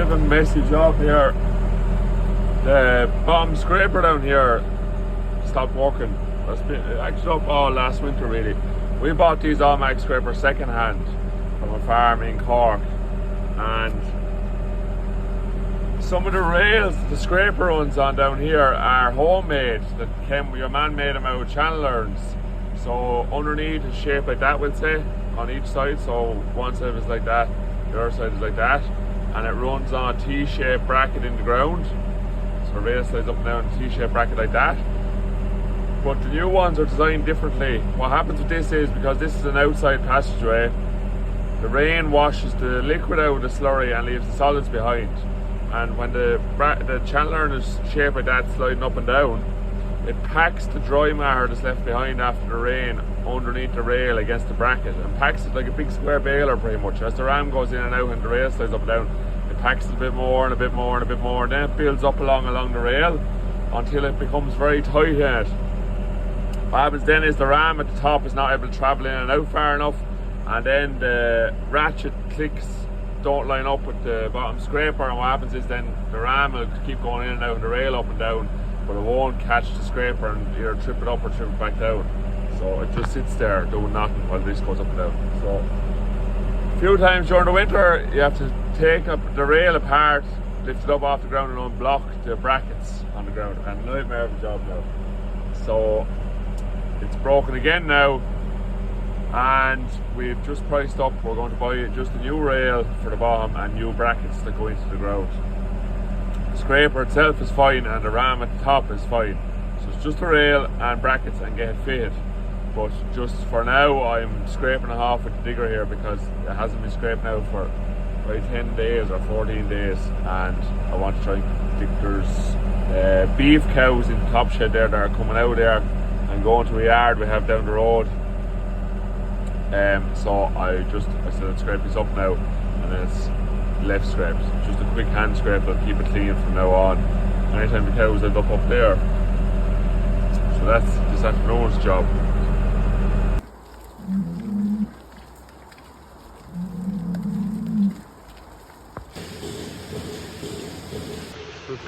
living messy job here. The bottom scraper down here stopped working. It's been actually up all last winter really. We bought these Allmax scrapers second hand from a farm in Cork, and some of the rails the scraper runs on down here are homemade. Your man made them out of channel irons. So underneath is shaped like that, we'll say, on each side. So one side is like that, the other side is like that, and it runs on a T-shaped bracket in the ground. So the rail slides up and down a T-shaped bracket like that. But the new ones are designed differently. What happens with this is, because this is an outside passageway, the rain washes the liquid out of the slurry and leaves the solids behind. And when the channel iron is shaped like that, sliding up and down, it packs the dry matter that's left behind after the rain underneath the rail against the bracket, and packs it like a big square baler pretty much. As the ram goes in and out and the rail slides up and down, it packs it a bit more and a bit more and a bit more, and then it builds up along the rail until it becomes very tight in it. What happens then is the ram at the top is not able to travel in and out far enough, and then the ratchet clicks don't line up with the bottom scraper, and what happens is then the ram will keep going in and out and the rail up and down, but it won't catch the scraper and either trip it up or trip it back down. So it just sits there doing nothing while this goes up and down. So a few times during the winter you have to take up the rail apart, lift it up off the ground and unblock the brackets on the ground, and nightmare of a job now. So it's broken again now, and we've just priced up. We're going to buy just a new rail for the bottom and new brackets that go into the ground. The scraper itself is fine and the ram at the top is fine, so it's just a rail and brackets and get it fitted. But just for now I'm scraping it off with the digger here because it hasn't been scraped now for probably 10 days or 14 days, and I want to try and think there's beef cows in the top shed there that are coming out there and going to a yard we have down the road. So I said I'd scrape this up now, and then it's left scraped. Just a quick hand scrape that'll keep it clean from now on. Anytime the cows end up there. So that's this afternoon's job.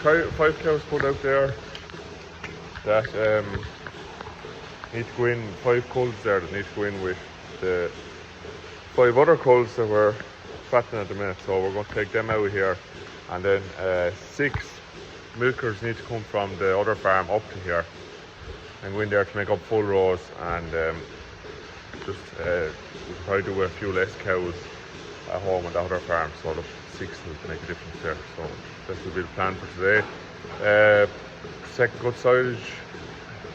There's 5 cows pulled out there that need to go in, 5 culls there that need to go in with the 5 other culls that were fattening at the minute. So we're going to take them out here, and then 6 milkers need to come from the other farm up to here and go in there to make up full rows, and just we'll probably do a few less cows at home on the other farm, so the 6 will make a difference there. So this will be the plan for today. Second good silage.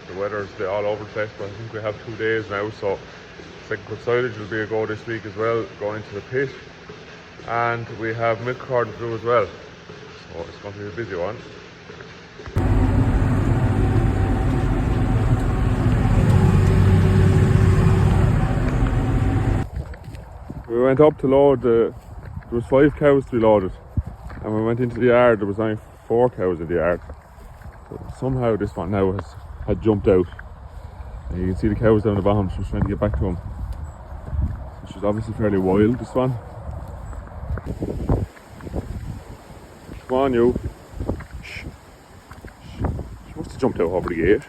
The weather's all over the place, but I think we have 2 days now, so second good silage will be a go this week as well, going into the pit. And we have milk cordon through as well, so it's going to be a busy one. We went up to load, there was 5 cows to be loaded, and we went into the yard, there was only 4 cows in the yard. So somehow this one now had jumped out, and you can see the cows down the bottom. She was trying to get back to him. So she's obviously fairly wild, this one. Come on, you. Shh. She must have jumped out over the gate.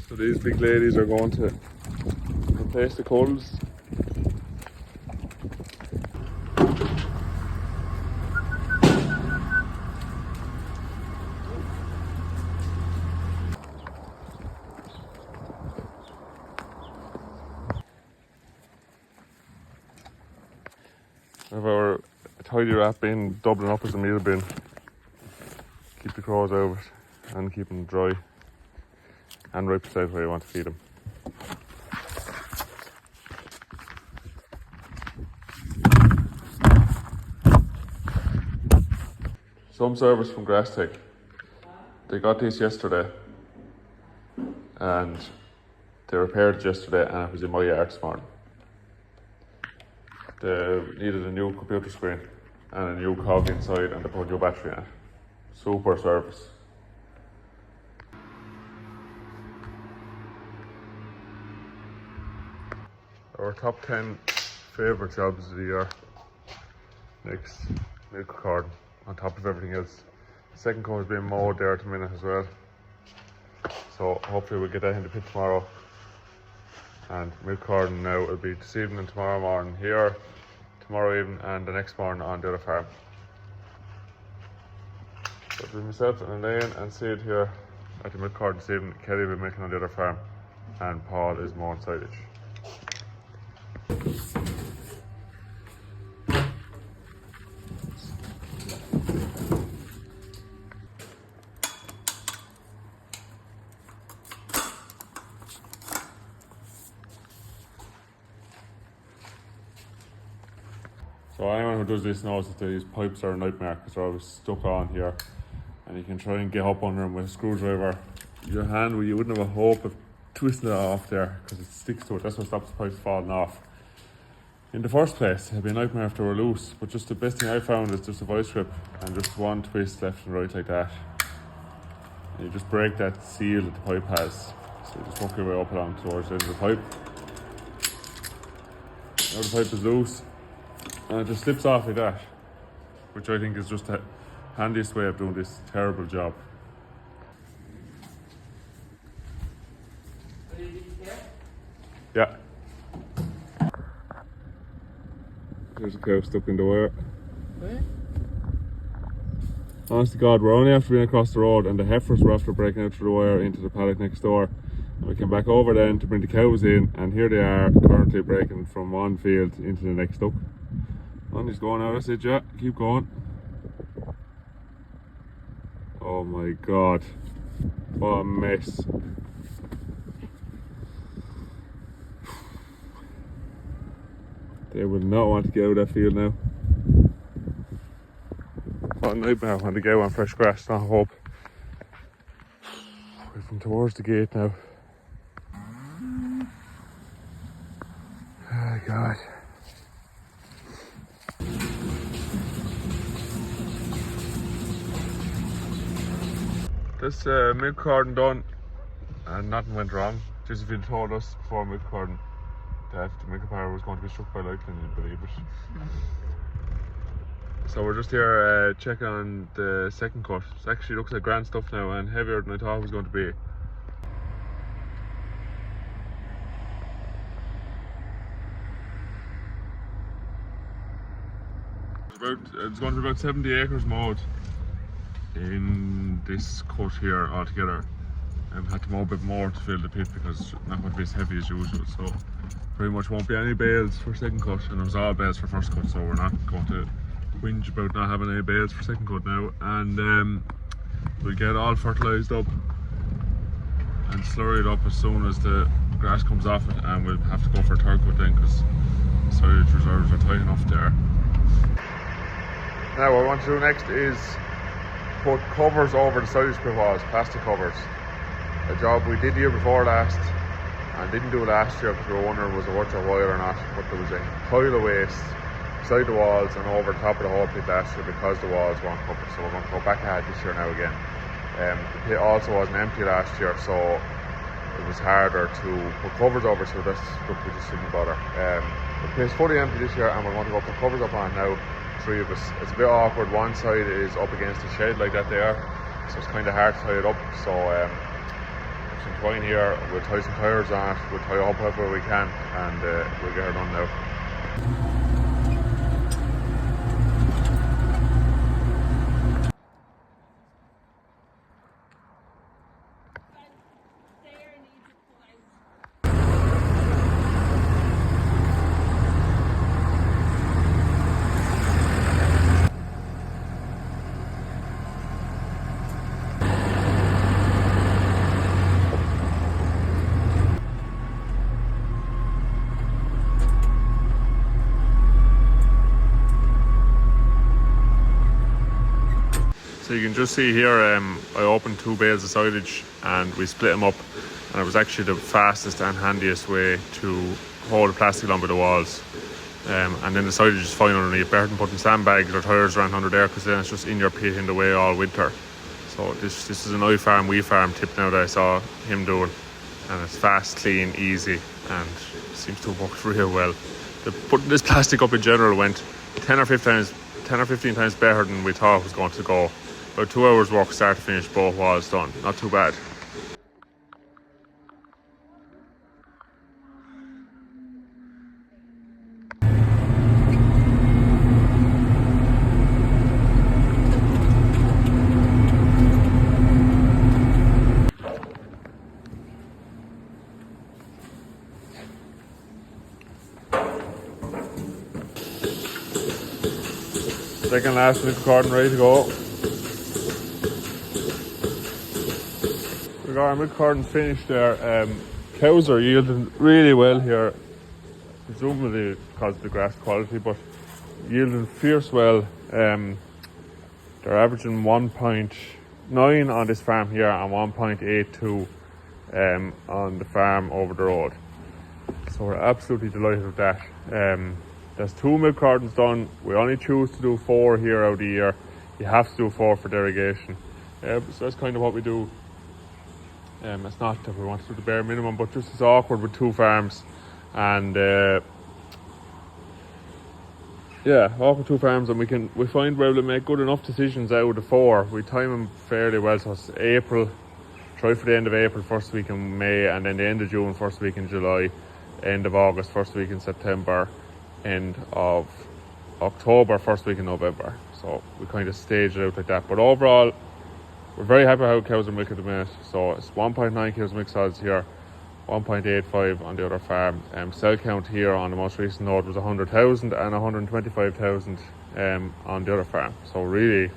So these big ladies are going to replace the culls. Have our tidy wrap bin, doubling up as a meal bin. Keep the crows out and keep them dry and right beside where you want to feed them. Some service from Grasstech. They got this yesterday and they repaired it yesterday, and it was in my yard this morning. They needed a new computer screen and a new cog inside, and they put a new battery in it. Super service. Our top 10 favourite jobs of the year. Next, milk carton on top of everything else. The second coat is being mowed there at the minute as well. So hopefully we'll get that in the pit tomorrow. And milk carton now will be this evening and tomorrow morning here, tomorrow evening and the next morning on the other farm. So it'll be myself and Elaine and Sid here at the milk carton this evening. Kelly will be milking on the other farm and Paul is mowing silage. So anyone who does this knows that these pipes are a nightmare because they're always stuck on here, and you can try and get up under them with a screwdriver. Your hand, you wouldn't have a hope of twisting it off there because it sticks to it. That's what stops the pipes falling off. In the first place, it'd be a nightmare if they were loose, but just the best thing I found is just a vice grip and just one twist left and right like that. And you just break that seal that the pipe has. So you just work your way up along towards the end of the pipe. Now the pipe is loose. And it just slips off like that, which I think is just the handiest way of doing this terrible job. Yeah. There's a cow stuck in the wire. Where? Honest to God, we're only after being across the road and the heifers were after breaking out through the wire into the paddock next door. And we came back over then to bring the cows in, and here they are currently breaking from one field into the next up. On, he's going out, that's it, yeah, keep going. Oh my God, what a mess. They would not want to get out of that field now. What a nightmare when they go on fresh grass, not hope. We're from towards the gate now. Oh God. This milk carton done and nothing went wrong. Josephine told us before milk carton that the milk power was going to be struck by lightning, you believe it. So we're just here checking on the second cut. It actually looks like grand stuff now and heavier than I thought it was going to be. It's going to be about 70 acres mowed in this cut here altogether. I've had to mow a bit more to fill the pit because it's not going to be as heavy as usual, so pretty much won't be any bales for second cut, and it was all bales for first cut, so we're not going to whinge about not having any bales for second cut now. And we'll get it all fertilised up and slurried up as soon as the grass comes off it, and we'll have to go for third cut then because silage reserves are tight enough there. Now what I want to do next is put covers over the silage pit walls, plastic covers. A job we did the year before last and didn't do last year because we were wondering was it worth our while or not, but there was a pile of waste beside the walls and over the top of the whole pit last year because the walls weren't covered, so we're going to go back ahead this year now again. The pit also wasn't empty last year, so it was harder to put covers over, so that's what we just didn't bother. The pit's fully empty this year and we're going to go put covers up on it now. Three of us. It's a bit awkward. One side is up against the shed like that there, so it's kind of hard to tie it up. So some twine here, we'll tie some tyres on it, we'll tie up wherever we can, and we'll get her done now. So you can just see here, I opened 2 bales of silage and we split them up, and it was actually the fastest and handiest way to hold the plastic along by the walls. And then the silage is fine underneath. Better than putting sandbags or tyres around under there, because then it's just in your pit in the way all winter. So this is an I farm, we farm tip now that I saw him doing, and it's fast, clean, easy, and seems to have worked real well. Putting this plastic up in general went 10 or 15 times better than we thought it was going to go. About 2 hours work start to finish, both walls done. Not too bad. Second last milk carton ready to go. We got our milk carton finished there. Cows are yielding really well here, presumably because of the grass quality, but yielding fierce well. They're averaging 1.9 on this farm here and 1.82 on the farm over the road. So we're absolutely delighted with that. There's 2 milk cartons done. We only choose to do 4 here out of the year. You have to do 4 for derogation. So that's kind of what we do. It's not that we want to do the bare minimum, but just it's awkward with 2 farms. And awkward 2 farms, and we find we're able to make good enough decisions out of the 4. We time them fairly well, so it's April. Try for the end of April, first week in May, and then the end of June, first week in July, end of August, first week in September, end of October, first week in November. So we kind of stage it out like that. But overall, we're very happy how cows are milking at the minute. So it's 1.9 kilos milk solids here, 1.85 on the other farm. Cell count here on the most recent note was 100,000 and 125,000 on the other farm. So really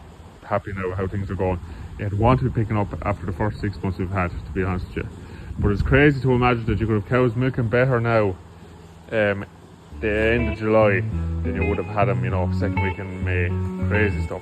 happy now how things are going. It wanted to be picking up after the first 6 months we've had, to be honest with you. But it's crazy to imagine that you could have cows milking better now the end of July than you would have had them, second week in May. Crazy stuff.